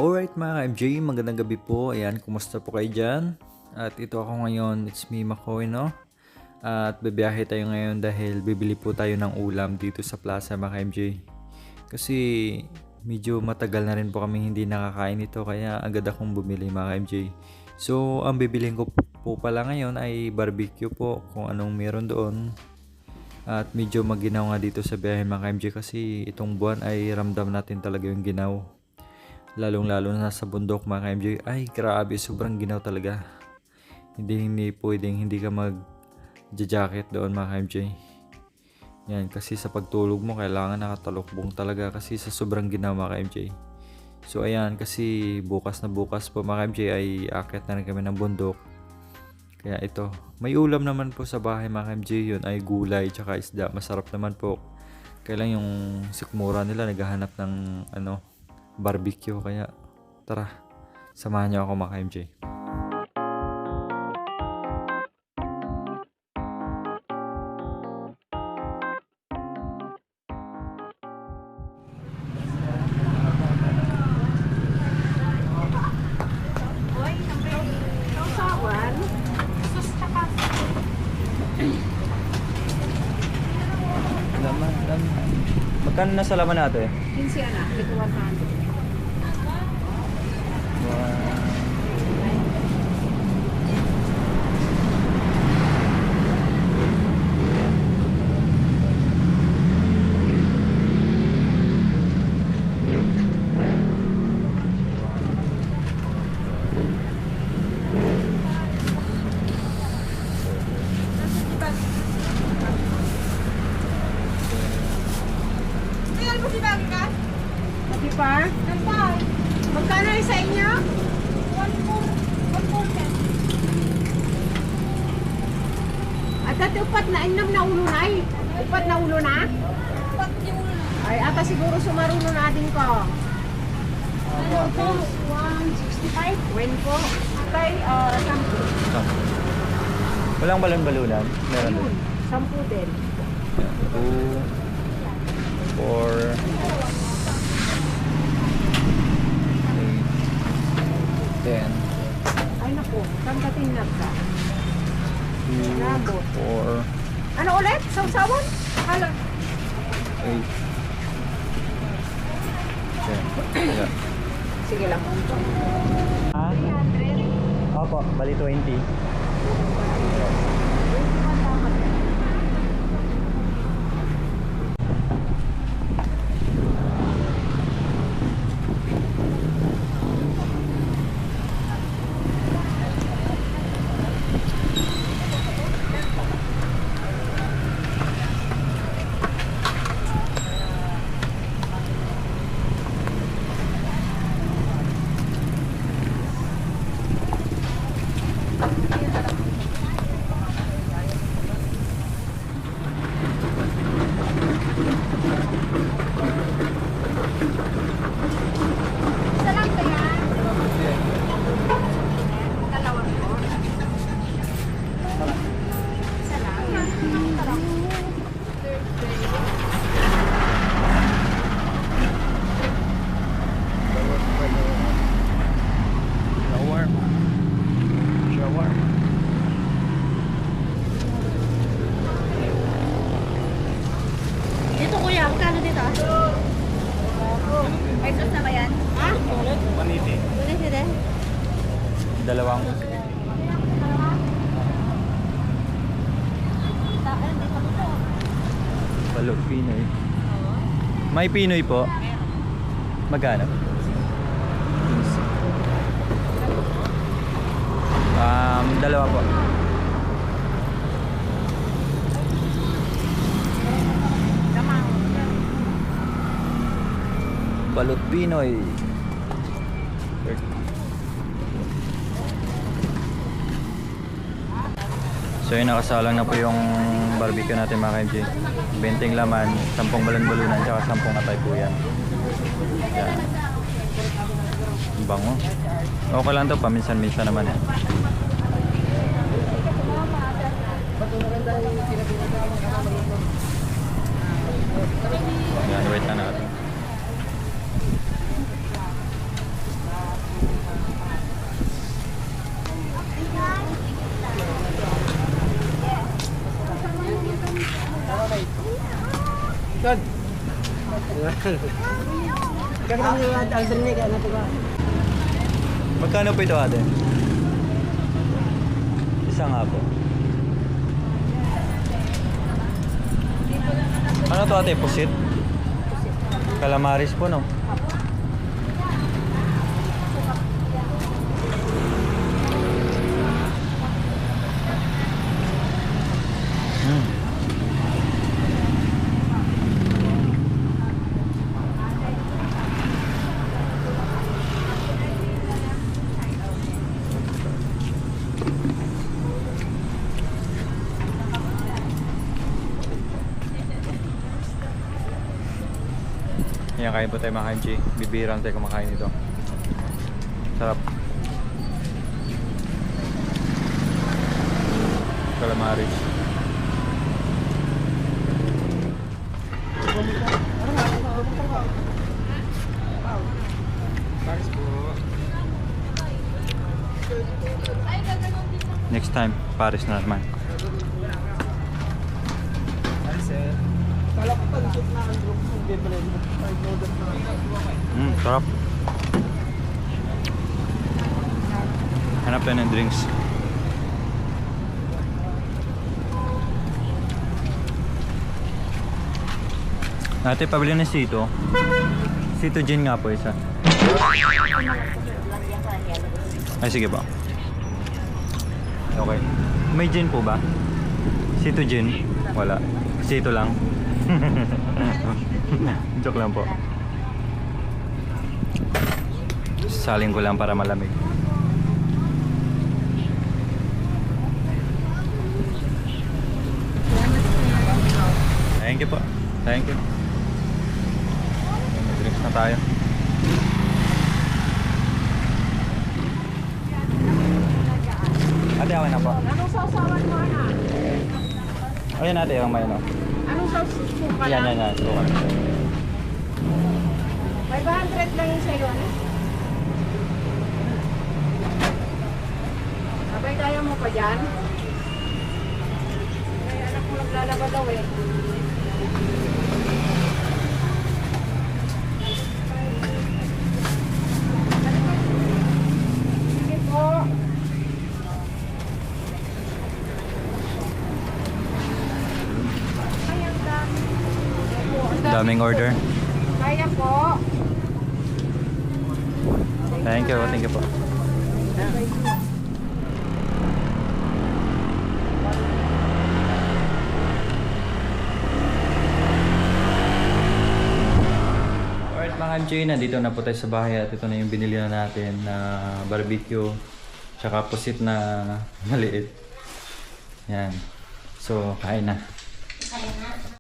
Alright mga ka-MJ, magandang gabi po. Ayan, kumusta po kayo dyan? At ito ako ngayon, it's me Makoy, no? At bibiyahe tayo ngayon dahil bibili po tayo ng ulam dito sa plaza mga ka-MJ. Kasi medyo matagal na rin po kami hindi nakakain ito kaya agad akong bumili mga ka-MJ. So ang bibiliin ko po pala ngayon ay barbecue po kung anong meron doon. At medyo maginaw nga dito sa biyahe mga ka-MJ kasi itong buwan ay ramdam natin talaga yung ginaw. Lalong-lalo na sa bundok mga ka-MJ. Ay grabe, sobrang ginaw talaga. Hindi pwedeng hindi ka mag-jacket doon mga ka-MJ. Yan, kasi sa pagtulog mo kailangan nakatalokbong talaga kasi sa sobrang ginaw mga ka-MJ. So ayan, kasi bukas na bukas po mga ka-MJ ay aakyat na rin kami ng bundok. Kaya ito, may ulam naman po sa bahay mga ka-MJ. Yun ay gulay tsaka isda. Masarap naman po. Kaya lang yung sikmura nila naghahanap ng barbecue, kaya tara, samahan niyo ako mga ka-MJ. Laman. Magkano nasa laman natin? 15 anak, ito 100. Pati pa? Magkano yung sa inyo? 1,410. At dati upat na inam na ulo na eh. Upat na ulo na? Ay, ata siguro sumaruno natin ko. Ano po? 165? When po? Kay, 10. Walang balon-balunan? Meron Ayun, din. 10 din. 2, 4, 10, Ay naku, saan ka tinag ka? 2, 4, Ano ulit? Sausawan? Hala. 8, 10. Yeah. Sige lang. Ah? 300. Opo, bali 20. Isa lang ba yan? Dalawa po. Isa lang. Shower. Dito kuya, magkano dito? May sauce na ba yan? Ha? Paniti. Ulit din. Dalawang. Balot Pinoy. May Pinoy po. Magkano? 15. Dalawa po. Balot Pinoy. 30. So yun, nakasalang na po yung barbecue natin mga ka-MJ. 20 laman, 10 balon-balunan, tsaka 10 atay po yan. Yan. Bango. Okay lang to, paminsan-minsan naman yan. Yan, wait na natin. Good. Kaya niyo ang alternate ka na to ba? Magkano po ito ate? Isa nga po. Ano to ate? Pusit? Calamaris po no? Yan, kain po tayo mga KMG. Bibihira tayo kumakain nito. Sarap. Calamaris. Next time, Paris na naman. Kala ko palusot na ang group ng Gabriel. Sarap. Hanap tayo ng drinks. Ate, pabili ng Sito. Sito gin nga po isa. Ay, sige ba? Okay. May gin po ba? Sito gin? Wala. Sito lang. Joke lang po. Saling ko lang para malamig. Thank you po. Thank you. Drinks na tayo. Ate, okay na po. Anong sausawan mo, anak? Ayan ate, yung may ano. Anong sausawan ka Yan, lang? yan, yan. Suka na. 500 lang yung sa'yo, ano? Abay, kaya mo pa dyan? Ay, anak mo naglalaba daw eh. Sige po. Ay, ang dami. Ang dami Daming po. order. Kaya po. Thank you, thank you po. Alright mga MJ, nandito na po tayo sa bahay at ito na yung binili na natin na barbecue tsaka pusit na maliit. Yan. So, kain na.